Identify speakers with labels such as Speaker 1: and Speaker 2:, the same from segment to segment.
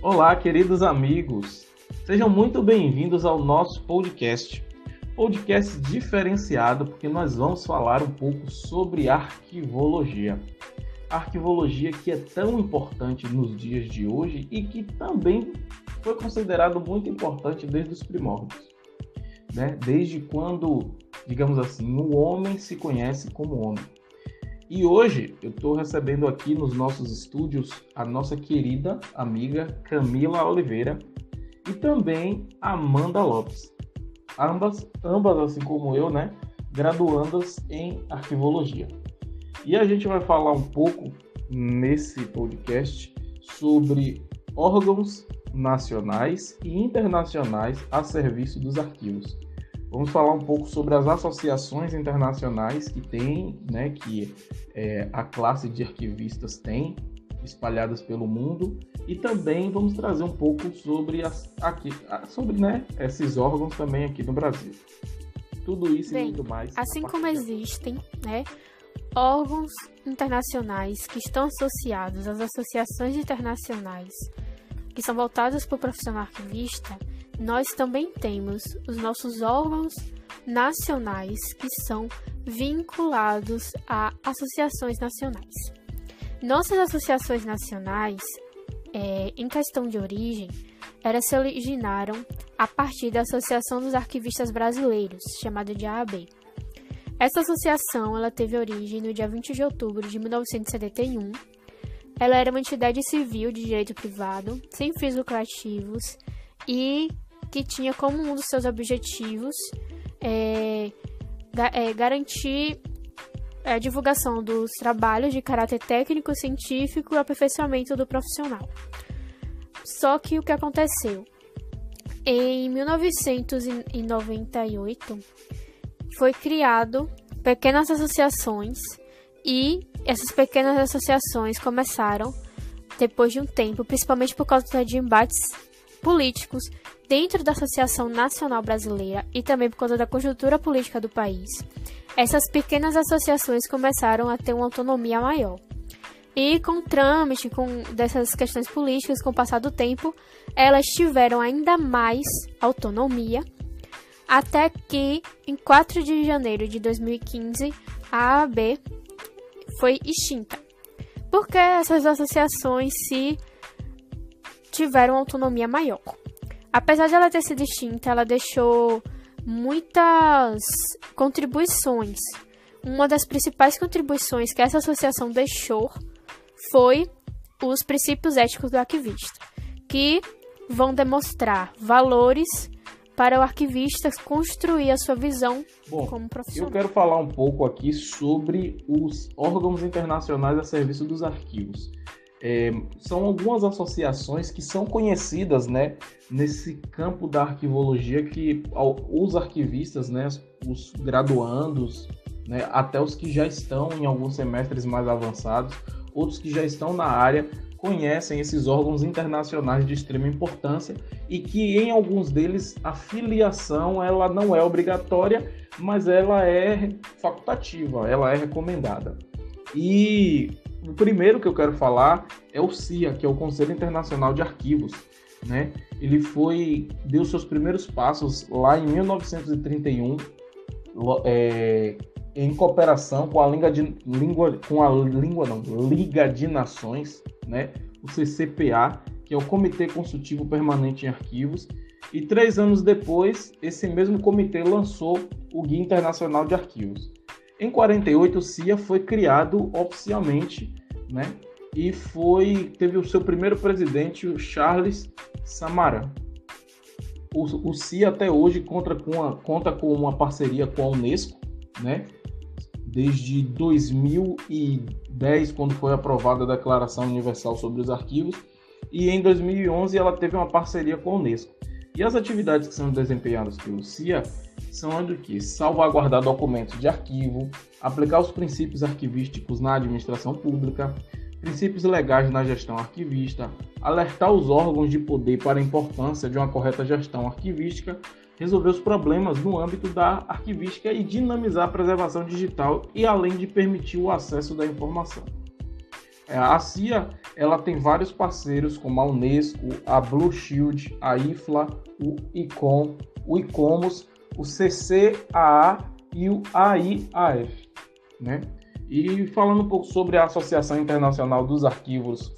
Speaker 1: Olá, queridos amigos. Sejam muito bem-vindos ao nosso podcast. Podcast diferenciado porque nós vamos falar um pouco sobre arquivologia. Arquivologia que é tão importante nos dias de hoje e que também foi considerado muito importante desde os primórdios, né? Desde quando, digamos assim, o homem se conhece como homem. E hoje eu estou recebendo aqui nos nossos estúdios a nossa querida amiga Camila Oliveira e também Amanda Lopes. Ambas assim como eu, né, graduandas em arquivologia. E a gente vai falar um pouco nesse podcast sobre órgãos nacionais e internacionais a serviço dos arquivos. Vamos falar um pouco sobre as associações internacionais que tem, né, que a classe de arquivistas tem, espalhadas pelo mundo, e também vamos trazer um pouco sobre esses órgãos também aqui no Brasil. Tudo isso e muito mais.
Speaker 2: Assim como existem, né, órgãos internacionais que estão associados às associações internacionais que são voltadas para o profissional arquivista, nós também temos os nossos órgãos nacionais que são vinculados a associações nacionais. Nossas associações nacionais, em questão de origem, elas se originaram a partir da Associação dos Arquivistas Brasileiros, chamada de AAB. Essa associação ela teve origem no dia 20 de outubro de 1971. Ela era uma entidade civil de direito privado, sem fins lucrativos e que tinha como um dos seus objetivos garantir a divulgação dos trabalhos de caráter técnico-científico e o aperfeiçoamento do profissional. Só que o que aconteceu? Em 1998, foi criado pequenas associações e essas pequenas associações começaram, depois de um tempo, principalmente por causa de embates políticos dentro da Associação Nacional Brasileira e também por causa da conjuntura política do país, essas pequenas associações começaram a ter uma autonomia maior. E com o trâmite dessas questões políticas, com o passar do tempo, elas tiveram ainda mais autonomia, até que, em 4 de janeiro de 2015, a AAB foi extinta. Porque essas associações tiveram autonomia maior. Apesar de ela ter sido extinta, ela deixou muitas contribuições. Uma das principais contribuições que essa associação deixou foi os princípios éticos do arquivista, que vão demonstrar valores para o arquivista construir a sua visão como profissional.
Speaker 1: Eu quero falar um pouco aqui sobre os órgãos internacionais a serviço dos arquivos. São algumas associações que são conhecidas, né, nesse campo da arquivologia, que os arquivistas, né, os graduandos, né, até os que já estão em alguns semestres mais avançados, outros que já estão na área, conhecem esses órgãos internacionais de extrema importância e que em alguns deles a filiação ela não é obrigatória, mas ela é facultativa, ela é recomendada. E o primeiro que eu quero falar é o CIA, que é o Conselho Internacional de Arquivos, né? Ele deu seus primeiros passos lá em 1931, em cooperação com a Liga de Nações, né? O CCPA, que é o Comitê Consultivo Permanente em Arquivos, e 3 anos depois, esse mesmo comitê lançou o Guia Internacional de Arquivos. Em 48, o CIA foi criado oficialmente, né? E teve o seu primeiro presidente, o Charles Samaran. O CIA até hoje conta com uma parceria com a Unesco, né? Desde 2010, quando foi aprovada a Declaração Universal sobre os Arquivos, e em 2011 ela teve uma parceria com a Unesco. E as atividades que são desempenhadas pelo CIA são do que? Salvaguardar documentos de arquivo, aplicar os princípios arquivísticos na administração pública, princípios legais na gestão arquivista, alertar os órgãos de poder para a importância de uma correta gestão arquivística, resolver os problemas no âmbito da arquivística e dinamizar a preservação digital e além de permitir o acesso da informação. A CIA, ela tem vários parceiros, como a Unesco, a Blue Shield, a IFLA, o ICOM, o ICOMOS, o CCAA e o AIAF, né? E falando um pouco sobre a Associação Internacional dos Arquivos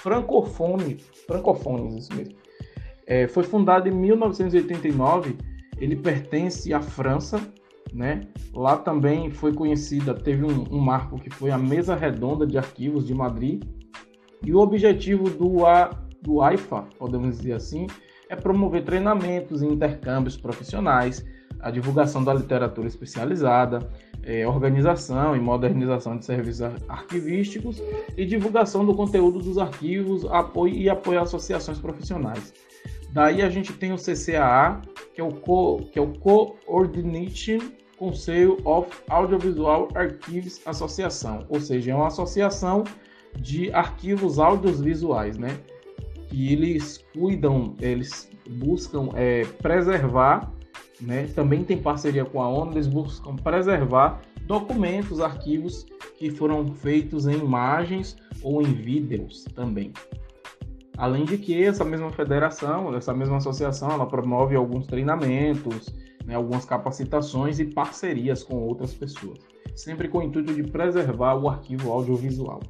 Speaker 1: Francófonos, isso mesmo. Foi fundado em 1989, ele pertence à França, né? Lá também foi conhecida, teve um marco que foi a Mesa Redonda de Arquivos de Madrid, e o objetivo do AIFA, podemos dizer assim, é promover treinamentos e intercâmbios profissionais, a divulgação da literatura especializada, organização e modernização de serviços arquivísticos e divulgação do conteúdo dos arquivos, apoio a associações profissionais. Daí a gente tem o CCAA, que é o Coordination Council of Audiovisual Archives Association, ou seja, é uma associação de arquivos audiovisuais, né? Que eles buscam preservar, né? Também tem parceria com a ONU, eles buscam preservar documentos, arquivos que foram feitos em imagens ou em vídeos também. Além de que essa mesma federação, essa mesma associação, ela promove alguns treinamentos, né, algumas capacitações e parcerias com outras pessoas, sempre com o intuito de preservar o arquivo audiovisual.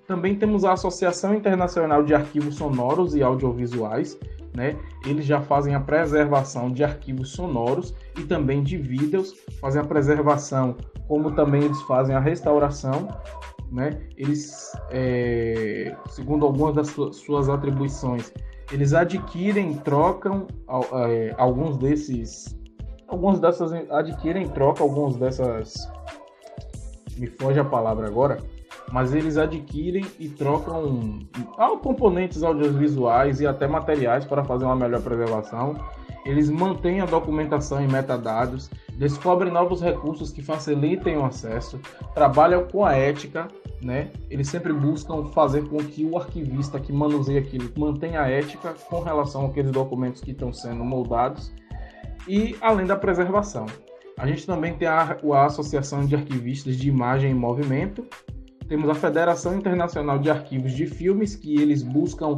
Speaker 1: Também temos a Associação Internacional de Arquivos Sonoros e Audiovisuais, né? Eles já fazem a preservação de arquivos sonoros e também de vídeos, fazem a preservação, como também eles fazem a restauração, né? Eles, segundo algumas das suas atribuições, eles adquirem, trocam alguns dessas, me foge a palavra agora, mas eles adquirem e trocam componentes audiovisuais e até materiais para fazer uma melhor preservação. Eles mantêm a documentação em metadados, descobrem novos recursos que facilitem o acesso, trabalham com a ética, né? Eles sempre buscam fazer com que o arquivista que manuseia aquilo mantenha a ética com relação àqueles documentos que estão sendo moldados, e além da preservação. A gente também tem a Associação de Arquivistas de Imagem em Movimento. Temos a Federação Internacional de Arquivos de Filmes, que eles buscam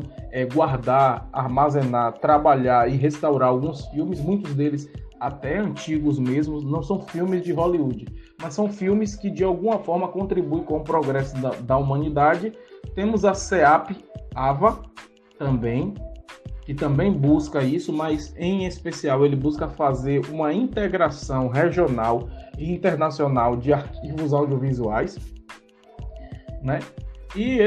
Speaker 1: guardar, armazenar, trabalhar e restaurar alguns filmes, muitos deles até antigos mesmo, não são filmes de Hollywood, mas são filmes que de alguma forma contribuem com o progresso da humanidade. Temos a CEAP-AVA também, que também busca isso, mas em especial ele busca fazer uma integração regional e internacional de arquivos audiovisuais, né? E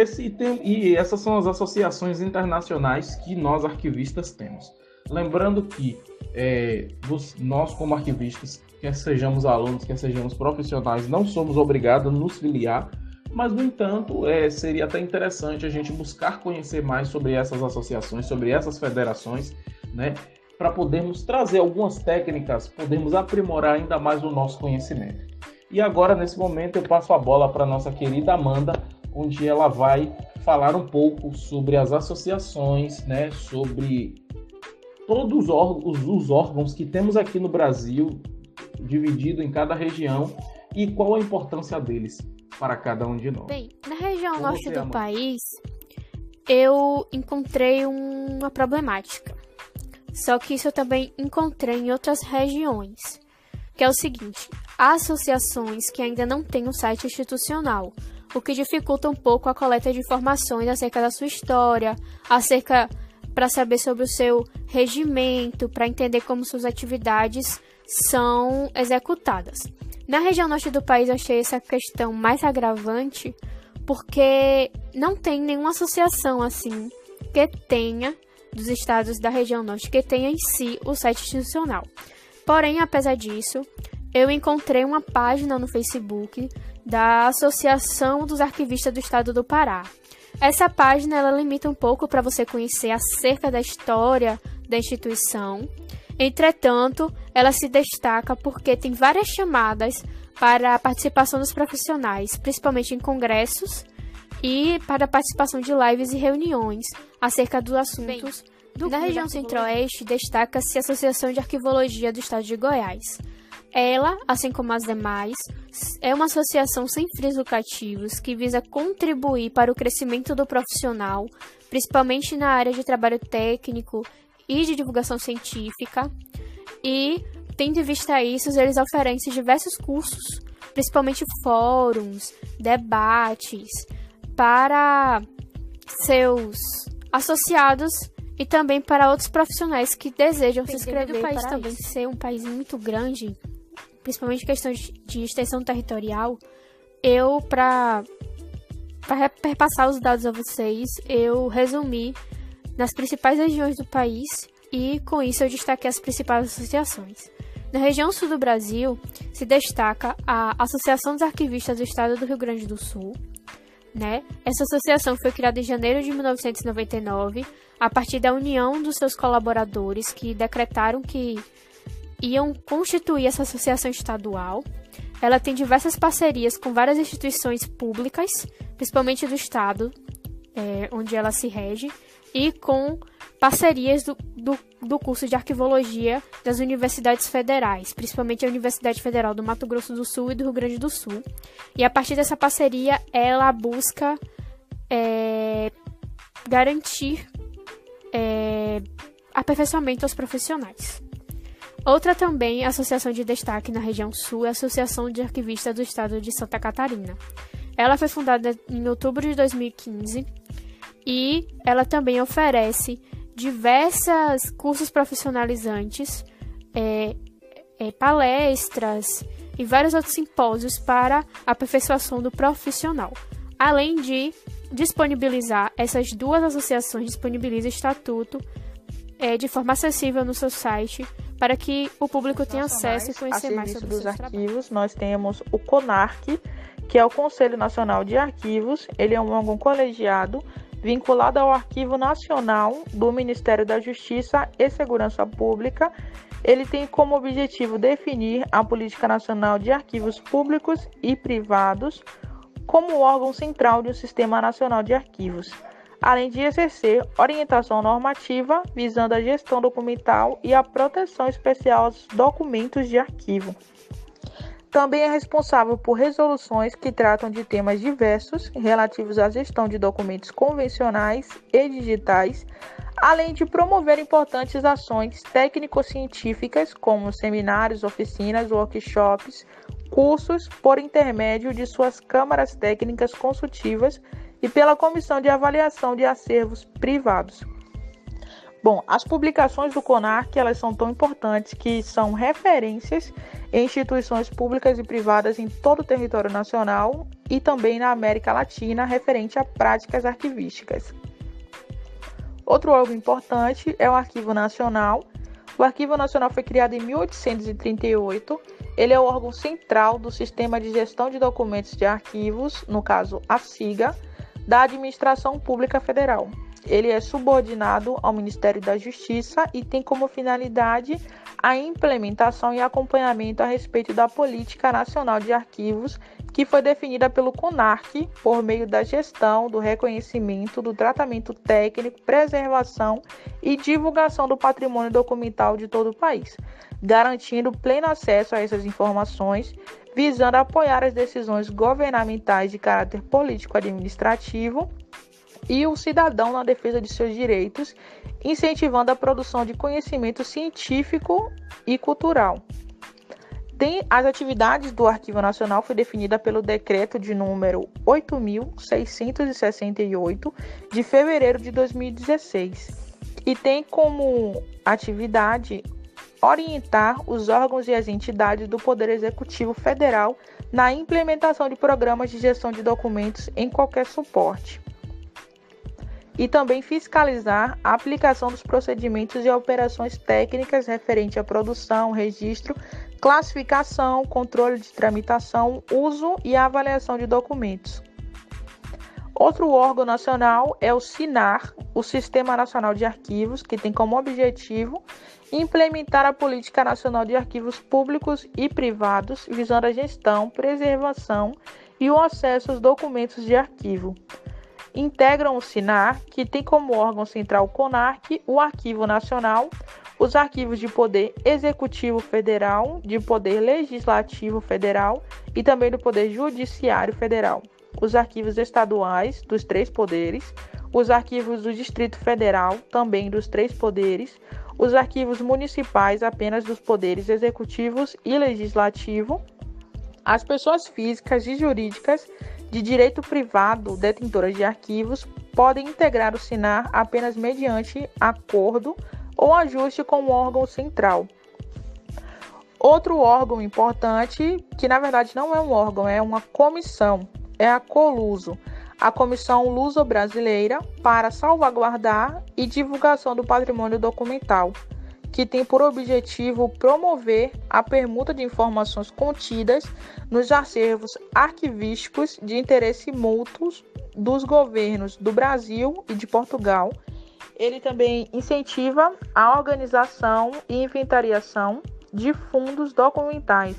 Speaker 1: essas são as associações internacionais que nós arquivistas temos. Lembrando que nós como arquivistas, quer sejamos alunos, quer sejamos profissionais, não somos obrigados a nos filiar, mas no entanto seria até interessante a gente buscar conhecer mais sobre essas associações, sobre essas federações, né? Para podermos trazer algumas técnicas, podermos aprimorar ainda mais o nosso conhecimento. E agora, nesse momento, eu passo a bola para a nossa querida Amanda, onde ela vai falar um pouco sobre as associações, né, sobre todos os órgãos que temos aqui no Brasil, dividido em cada região, e qual a importância deles para cada um de nós.
Speaker 2: Bem, na região norte do país, eu encontrei uma problemática. Só que isso eu também encontrei em outras regiões, que é o seguinte: há associações que ainda não têm um site institucional, o que dificulta um pouco a coleta de informações acerca da sua história, para saber sobre o seu regimento, para entender como suas atividades são executadas. Na região norte do país eu achei essa questão mais agravante, porque não tem nenhuma associação assim que tenha, dos estados da região norte, que tenha em si o site institucional. Porém, apesar disso, eu encontrei uma página no Facebook da Associação dos Arquivistas do Estado do Pará. Essa página ela limita um pouco para você conhecer acerca da história da instituição. Entretanto, ela se destaca porque tem várias chamadas para a participação dos profissionais, principalmente em congressos, e para a participação de lives e reuniões acerca dos assuntos. Na região centro-oeste, destaca-se a Associação de Arquivologia do Estado de Goiás. Ela, assim como as demais, é uma associação sem fins lucrativos que visa contribuir para o crescimento do profissional, principalmente na área de trabalho técnico e de divulgação científica. E, tendo em vista isso, eles oferecem diversos cursos, principalmente fóruns, debates, para seus associados e também para outros profissionais que desejam se inscrever. O país também ser um país muito grande, principalmente em questão de extensão territorial, para repassar os dados a vocês, eu resumi nas principais regiões do país e, com isso, eu destaquei as principais associações. Na região sul do Brasil, se destaca a Associação dos Arquivistas do Estado do Rio Grande do Sul. Essa associação foi criada em janeiro de 1999, a partir da união dos seus colaboradores que decretaram que iam constituir essa associação estadual. Ela tem diversas parcerias com várias instituições públicas, principalmente do estado, onde ela se rege, e com parcerias do curso de arquivologia das universidades federais, principalmente a Universidade Federal do Mato Grosso do Sul e do Rio Grande do Sul. E a partir dessa parceria, ela busca garantir aperfeiçoamento aos profissionais. Outra também associação de destaque na região sul é a Associação de Arquivistas do Estado de Santa Catarina. Ela foi fundada em outubro de 2015 e ela também oferece diversos cursos profissionalizantes, palestras e vários outros simpósios para a aperfeiçoação do profissional. Além de disponibilizar, essas duas associações disponibilizam estatuto de forma acessível no seu site para que o público tenha acesso e conhecer mais sobre os
Speaker 3: arquivos. Nós temos o CONARC, que é o Conselho Nacional de Arquivos. Ele é um órgão colegiado vinculado ao Arquivo Nacional do Ministério da Justiça e Segurança Pública. Ele tem como objetivo definir a política nacional de arquivos públicos e privados como órgão central de um sistema nacional de arquivos, além de exercer orientação normativa visando a gestão documental e a proteção especial aos documentos de arquivo. Também é responsável por resoluções que tratam de temas diversos relativos à gestão de documentos convencionais e digitais, além de promover importantes ações técnico-científicas como seminários, oficinas, workshops, cursos por intermédio de suas câmaras técnicas consultivas e pela Comissão de Avaliação de Acervos Privados. Bom, as publicações do CONARC, elas são tão importantes que são referências em instituições públicas e privadas em todo o território nacional e também na América Latina, referente a práticas arquivísticas. Outro órgão importante é o Arquivo Nacional. O Arquivo Nacional foi criado em 1838. Ele é o órgão central do Sistema de Gestão de Documentos de Arquivos, no caso a SIGA, da Administração Pública Federal. Ele é subordinado ao Ministério da Justiça e tem como finalidade a implementação e acompanhamento a respeito da Política Nacional de Arquivos, que foi definida pelo CONARC por meio da gestão, do reconhecimento, do tratamento técnico, preservação e divulgação do patrimônio documental de todo o país, garantindo pleno acesso a essas informações, visando apoiar as decisões governamentais de caráter político-administrativo e o cidadão na defesa de seus direitos, incentivando a produção de conhecimento científico e cultural. As atividades do Arquivo Nacional foi definida pelo decreto de número 8.668, de fevereiro de 2016, e tem como atividade orientar os órgãos e as entidades do Poder Executivo Federal na implementação de programas de gestão de documentos em qualquer suporte. E também fiscalizar a aplicação dos procedimentos e operações técnicas referente à produção, registro, classificação, controle de tramitação, uso e avaliação de documentos. Outro órgão nacional é o SINAR, o Sistema Nacional de Arquivos, que tem como objetivo implementar a Política Nacional de Arquivos Públicos e Privados, visando a gestão, preservação e o acesso aos documentos de arquivo. Integram o SINAR, que tem como órgão central o CONARC, o Arquivo Nacional, os arquivos de poder executivo federal, de poder legislativo federal e também do poder judiciário federal, os arquivos estaduais dos 3 poderes, os arquivos do Distrito Federal, também dos 3 poderes, os arquivos municipais apenas dos poderes executivos e legislativo, as pessoas físicas e jurídicas de direito privado detentoras de arquivos podem integrar o SINAR apenas mediante acordo ou ajuste com o órgão central. Outro órgão importante, que na verdade não é um órgão, é uma comissão, é a COLUSO, a Comissão Luso-Brasileira para Salvaguardar e Divulgação do Patrimônio Documental, que tem por objetivo promover a permuta de informações contidas nos acervos arquivísticos de interesse mútuos dos governos do Brasil e de Portugal. Ele também incentiva a organização e inventariação de fundos documentais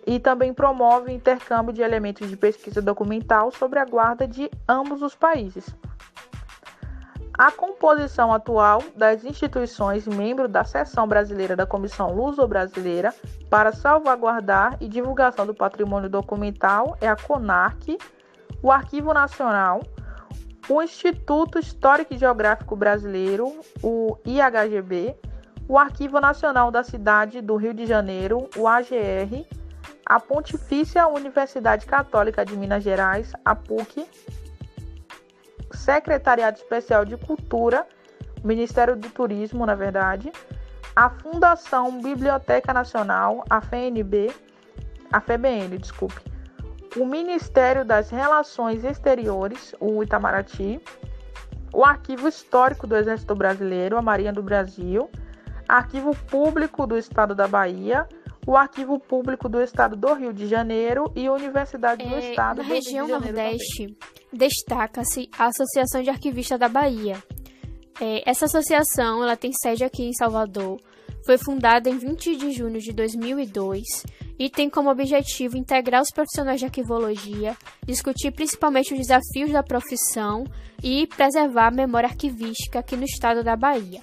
Speaker 3: e também promove o intercâmbio de elementos de pesquisa documental sobre a guarda de ambos os países. A composição atual das instituições membros da Seção Brasileira da Comissão Luso-Brasileira para Salvaguardar e Divulgação do Patrimônio Documental é a CONARC, o Arquivo Nacional, o Instituto Histórico e Geográfico Brasileiro, o IHGB, o Arquivo Nacional da Cidade do Rio de Janeiro, o AGR, a Pontifícia Universidade Católica de Minas Gerais, a PUC, Secretariado Especial de Cultura, Ministério do Turismo, na verdade, a Fundação Biblioteca Nacional, a FBN, o Ministério das Relações Exteriores, o Itamaraty, o Arquivo Histórico do Exército Brasileiro, a Marinha do Brasil, Arquivo Público do Estado da Bahia, o Arquivo Público do Estado do Rio de Janeiro e a Universidade do Estado do Rio de Janeiro.
Speaker 2: Na região Nordeste, destaca-se a Associação de Arquivistas da Bahia. Essa associação ela tem sede aqui em Salvador, foi fundada em 20 de junho de 2002 e tem como objetivo integrar os profissionais de arquivologia, discutir principalmente os desafios da profissão e preservar a memória arquivística aqui no estado da Bahia.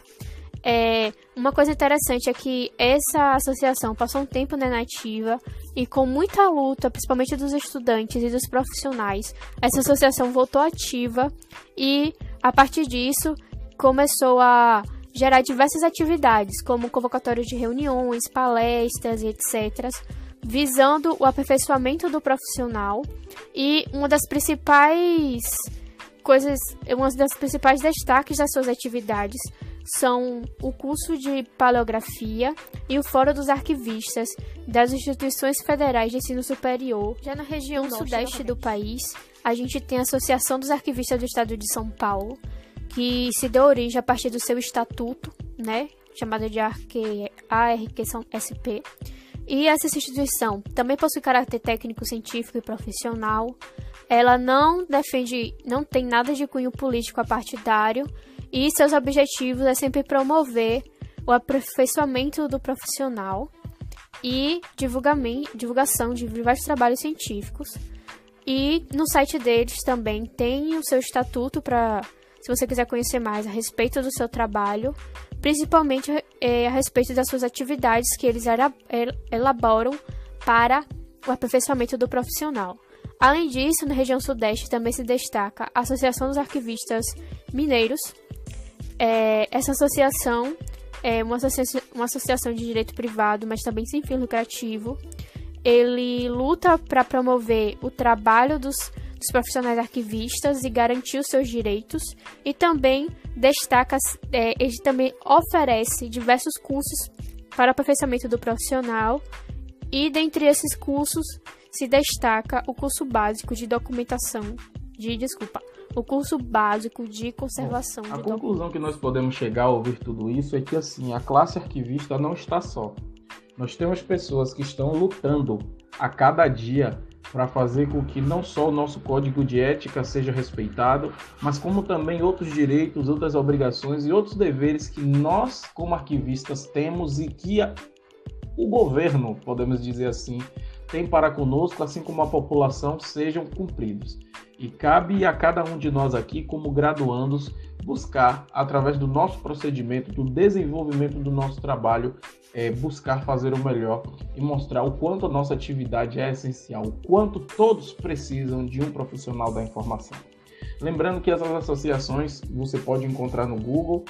Speaker 2: Uma coisa interessante é que essa associação passou um tempo na ativa e com muita luta, principalmente dos estudantes e dos profissionais, essa associação voltou ativa e, a partir disso, começou a gerar diversas atividades, como convocatórias de reuniões, palestras e etc., visando o aperfeiçoamento do profissional. E uma das principais destaques das suas atividades são o curso de paleografia e o Fórum dos Arquivistas das Instituições Federais de Ensino Superior. Já na região sudeste do país, a gente tem a Associação dos Arquivistas do Estado de São Paulo, que se deu origem a partir do seu estatuto, né, chamado de ARQ-SP. E essa instituição também possui caráter técnico, científico e profissional. Ela não tem nada de cunho político partidário e seus objetivos é sempre promover o aperfeiçoamento do profissional e divulgação de diversos trabalhos científicos. E no site deles também tem o seu estatuto para, se você quiser conhecer mais a respeito do seu trabalho, principalmente a respeito das suas atividades que eles elaboram para o aperfeiçoamento do profissional. Além disso, na região sudeste também se destaca a Associação dos Arquivistas Mineiros. Essa associação é uma associação de direito privado, mas também sem fim lucrativo. Ele luta para promover o trabalho dos profissionais arquivistas e garantir os seus direitos, e também ele também oferece diversos cursos para aperfeiçoamento do profissional, e dentre esses cursos se destaca o curso básico de o curso básico de conservação.
Speaker 1: A conclusão que nós podemos chegar ao ouvir tudo isso é que, assim, a classe arquivista não está só. Nós temos pessoas que estão lutando a cada dia para fazer com que não só o nosso código de ética seja respeitado, mas como também outros direitos, outras obrigações e outros deveres que nós, como arquivistas, temos e que o governo, podemos dizer assim, tem para conosco, assim como a população, sejam cumpridos. E cabe a cada um de nós aqui, como graduandos, buscar, através do nosso procedimento, do desenvolvimento do nosso trabalho, buscar fazer o melhor e mostrar o quanto a nossa atividade é essencial, o quanto todos precisam de um profissional da informação. Lembrando que essas associações você pode encontrar no Google,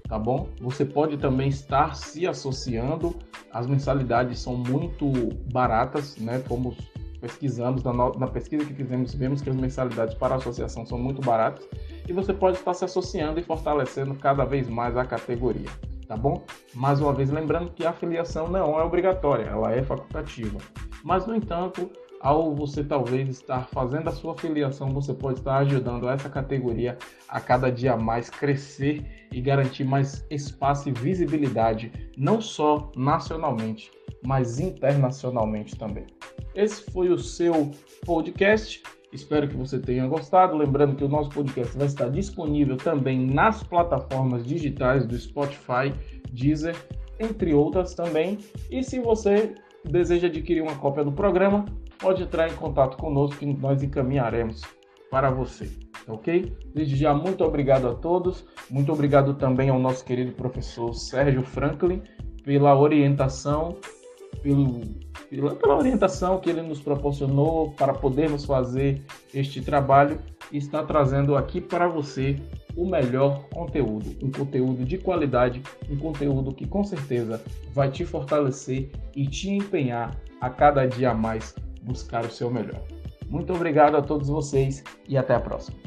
Speaker 1: tá bom? Você pode também estar se associando, as mensalidades são muito baratas, né? Como pesquisamos, na pesquisa que fizemos, vemos que as mensalidades para a associação são muito baratas e você pode estar se associando e fortalecendo cada vez mais a categoria, tá bom? Mais uma vez, lembrando que a filiação não é obrigatória, ela é facultativa. Mas, no entanto, ao você talvez estar fazendo a sua filiação, você pode estar ajudando essa categoria a cada dia mais crescer e garantir mais espaço e visibilidade, não só nacionalmente, mas internacionalmente também. Esse foi o seu podcast, espero que você tenha gostado. Lembrando que o nosso podcast vai estar disponível também nas plataformas digitais do Spotify, Deezer, entre outras também. E se você deseja adquirir uma cópia do programa, pode entrar em contato conosco que nós encaminharemos para você, ok? Desde já, muito obrigado a todos, muito obrigado também ao nosso querido professor Sérgio Franklin pela orientação, pela orientação que ele nos proporcionou para podermos fazer este trabalho e está trazendo aqui para você o melhor conteúdo, um conteúdo de qualidade, um conteúdo que com certeza vai te fortalecer e te empenhar a cada dia mais buscar o seu melhor. Muito obrigado a todos vocês e até a próxima.